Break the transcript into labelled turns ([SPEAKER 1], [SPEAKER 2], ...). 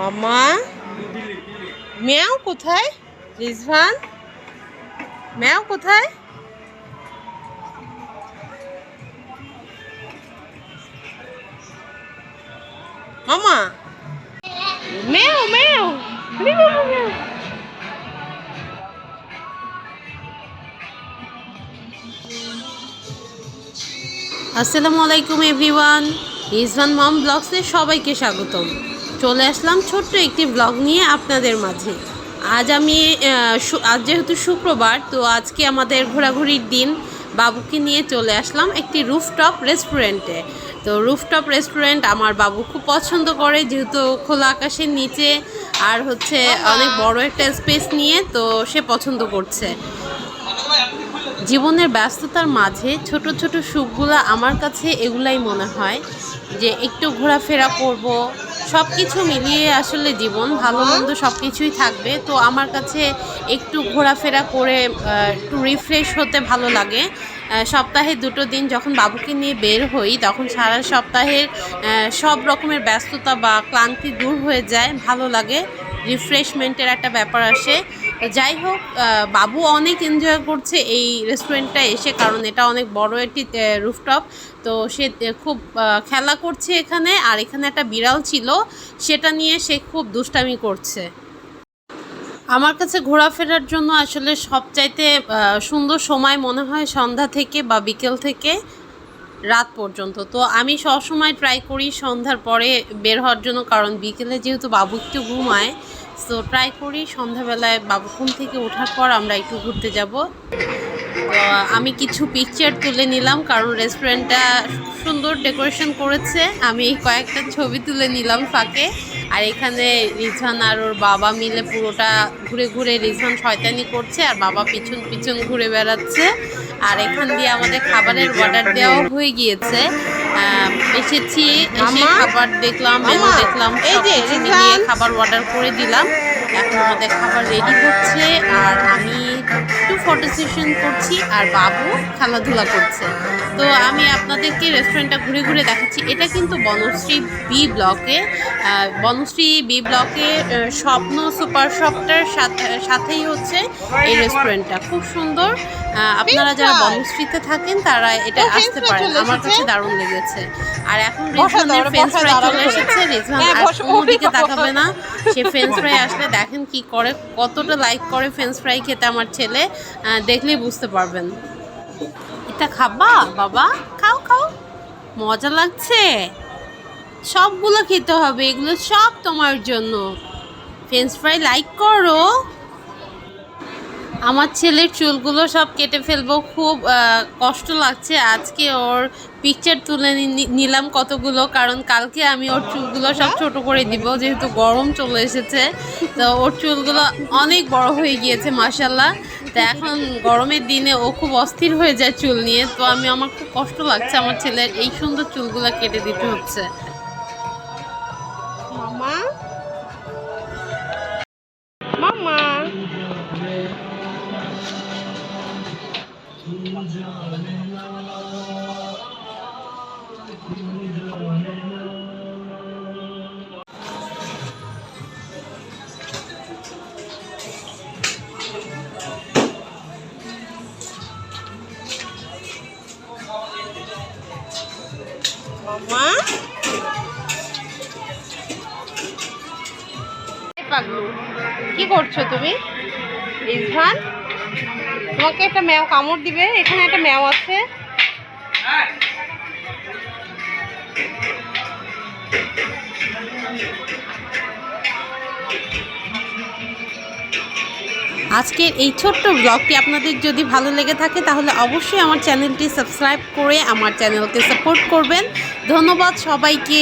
[SPEAKER 1] মামা ম্যাও কোথায়? রিজভান ম্যাও কোথায়? মামা ম্যাও ম্যাও ম্যাও। আসসালামু আলাইকুম এভরিওয়ান, রিজভান মম ব্লগসে সবাইকে স্বাগতম। চলে আসলাম ছোট্ট একটি ব্লগ নিয়ে আপনাদের মাঝে। আজ যেহেতু শুক্রবার, তো আজকে আমাদের ঘোরাঘুরির দিন। বাবুকে নিয়ে চলে আসলাম একটি রুফটপ রেস্টুরেন্টে। তো রুফটপ রেস্টুরেন্ট আমার বাবু খুব পছন্দ করে, যেহেতু খোলা আকাশের নিচে আর অনেক বড় একটা স্পেস নিয়ে, তো সে পছন্দ করছে। জীবনের ব্যস্ততার মাঝে ছোট ছোট সুখগুলো আমার কাছে এগুলাই মনে হয়, যে একটু ঘোরাফেরা করব, সব কিছু মিলিয়ে আসলে জীবন ভালো মন্দ সব কিছুই থাকবে। তো আমার কাছে একটু ঘোরাফেরা করে একটু রিফ্রেশ হতে ভালো লাগে। সপ্তাহে 2 দিন যখন বাবুকে নিয়ে বের হই, তখন সারা সপ্তাহের সব রকমের ব্যস্ততা বা ক্লান্তি দূর হয়ে যায়, ভালো লাগে, রিফ্রেশমেন্টের একটা ব্যাপার আসে। যাই হোক, বাবু অনেক এনজয় করছে এই রেস্টুরেন্টটা এসে, কারণ এটা অনেক বড় একটি রুফটপ। তো সে খুব খেলা করছে এখানে, আর এখানে একটা বিড়াল ছিল, সেটা নিয়ে সে খুব দুষ্টামি করছে। আমার কাছে ঘোরাফেরার জন্য আসলে সবচাইতে সুন্দর সময় মনে হয় সন্ধ্যা থেকে বা বিকেল থেকে রাত পর্যন্ত। তো আমি সবসময় ট্রাই করি সন্ধ্যার পরে বের হওয়ার জন্য, কারণ বিকেলে যেহেতু বাবু একটু ঘুমায়, তো ট্রাই করি সন্ধ্যাবেলায় বাবু ঘুম থেকে ওঠার পর আমরা একটু ঘুরতে যাব। তো আমি কিছু পিকচার তুলে নিলাম, কারণ রেস্টুরেন্টটা সুন্দর ডেকোরেশন করেছে। আমি কয়েকটা ছবি তুলে নিলাম ফাঁকে। আর এখানে রিজভান আর ওর বাবা মিলে পুরোটা ঘুরে ঘুরে রিজভান শয়তানি করছে, আর বাবা পিছন পিছন ঘুরে বেড়াচ্ছে। আর এখান দিয়ে আমাদের খাবারের অর্ডার দেওয়া হয়ে গিয়েছে। এসে খাবার দেখলাম, মেনু দেখলাম, সব কিছু মিলিয়ে খাবার অর্ডার করে দিলাম। এখন আমাদের খাবার রেডি হচ্ছে, আর আমি একটু ফটো সেশন করছি, আর বাবু খেলাধুলা করছে। তো আমি আপনাদেরকে রেস্টুরেন্টটা ঘুরে ঘুরে দেখাচ্ছি। এটা কিন্তু বনশ্রী বি ব্লকে, স্বপ্ন সুপার শপটার সাথেই হচ্ছে এই রেস্টুরেন্টটা। খুব সুন্দর। আপনারা যারা বনশ্রীতে থাকেন তারা এটা আসতে পারেন, আমার কাছে দারুণ লেগেছে। আর এখন রিজভানের ফ্রেঞ্চ ফ্রাই চলে এসেছে। রিজভান আর অন্যদিকে তাকাবে না, সে ফ্রেঞ্চ ফ্রাই আসলে দেখেন কি করে, কতটা লাইক করে ফ্রেঞ্চ ফ্রাই খেতে আমার ছেলে, দেখলেই বুঝতে পারবেন। এটা খাবা বাবা? খাও খাও, মজা লাগছে। সবগুলো খেতে হবে, এগুলো সব তোমার জন্য। ফ্রেঞ্চ ফ্রাই লাইক করো। আমার ছেলের চুলগুলো সব কেটে ফেলবো, খুব কষ্ট লাগছে। আজকে ওর পিকচার তুলে নিলাম কতগুলো, কারণ কালকে আমি ওর চুলগুলো সব ছোট করে দিব, যেহেতু গরম চলে এসেছে। তো ওর চুলগুলো অনেক বড় হয়ে গিয়েছে মাশাল্লাহ। তো এখন গরমের দিনে ও খুব অস্থির হয়ে যায় চুল নিয়ে। তো আমার খুব কষ্ট লাগছে, আমার ছেলের এই সুন্দর চুলগুলো কেটে দিতে হচ্ছে। মামা মামা মামা পাগলু, কি করছো তুমি? রিজভান, তোমাকে একটা ম্যাও কামড় দিবে। এখানে একটা ম্যাও আছে। আজকের এই ছোট্ট ব্লগটি আপনাদের যদি ভালো লেগে থাকে, তাহলে অবশ্যই আমার চ্যানেলটি সাবস্ক্রাইব করে আমার চ্যানেলকে সাপোর্ট করবেন। ধন্যবাদ সবাইকে।